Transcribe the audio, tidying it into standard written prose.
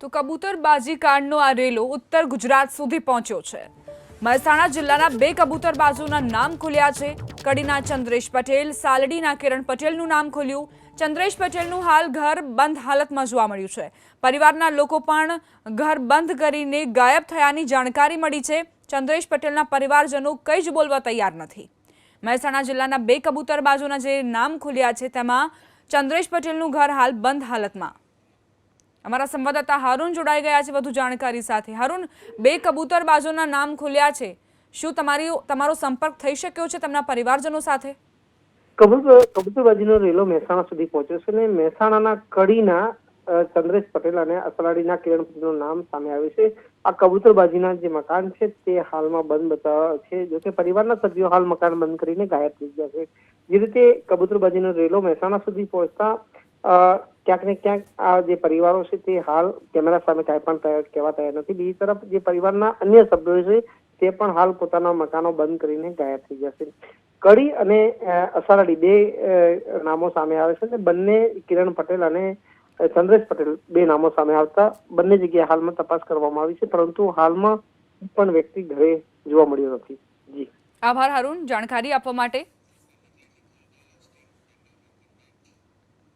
તો કબૂતરબાજી કાંડનો આ રેલો ઉત્તર ગુજરાત સુધી પહોંચ્યો છે। મહેસાણા જિલ્લાના બે કબૂતરબાજોના નામ ખુલ્યા છે। કડીના ચંદ્રેશ પટેલ, સાલડીના કિરણ પટેલનું નામ ખુલ્યું। ચંદ્રેશ પટેલનું હાલ ઘર બંધ હાલતમાં જોવા મળ્યું છે। પરિવારના લોકો પણ ઘર બંધ કરીને ગાયબ થયાની જાણકારી મળી છે। ચંદ્રેશ પટેલના પરિવારજનો કંઈ જ બોલવા તૈયાર નથી। મહેસાણા જિલ્લાના બે કબૂતરબાજોના જે નામ ખુલ્યા છે તેમાં ચંદ્રેશ પટેલનું ઘર હાલ બંધ હાલતમાં। અમારા સંવાદદાતા હારૂન જોડાઈ ગયા છે વધુ જાણકારી સાથે। હારૂન, બે કબૂતરબાજોના નામ ખુલ્યા છે, શું તમારો સંપર્ક થઈ શક્યો છે તેમના પરિવારજનો સાથે? કબૂતરબાજીનો રેલો મહેસાણા સુધી પહોંચ્યો છે અને મહેસાણાના કડીના ચંદ્રેશ પટેલ અને અસલાડીના કિરણ પટેલનું નામ સામે આવ્યું છે। આ કબૂતરબાજીના જે મકાન છે તે હાલમાં બંધ બતાવ્યા છે, જોકે પરિવારના સભ્યો હાલ મકાન બંધ કરીને ગાયબ થઈ ગયા છે। જે રીતે કબૂતરબાજીનો રેલો મહેસાણા સુધી પહોંચતા ક્યાંક ને ક્યાંક આ જે પરિવારો છે તે હાલ કેમેરા સામે કાંઈ પણ કહેવા તૈયાર નથી। બીજી તરફ જે પરિવારના અન્ય સભ્યો છે તે પણ હાલ પોતાના મકાનો બંધ કરીને ગાયબ થઈ ગયા છે। કડી અને અસારડી બે નામો સામે આવે છે અને બંને કિરણ પટેલ અને ચંદ્રેશ પટેલ બે નામો સામે આવતા બંને જગ્યાએ હાલમાં તપાસ કરવામાં આવી છે, પરંતુ હાલમાં પણ વ્યક્તિ ઘરે જોવા મળ્યો નથી। જી, આભાર હારૂન જાણકારી આપવા માટે।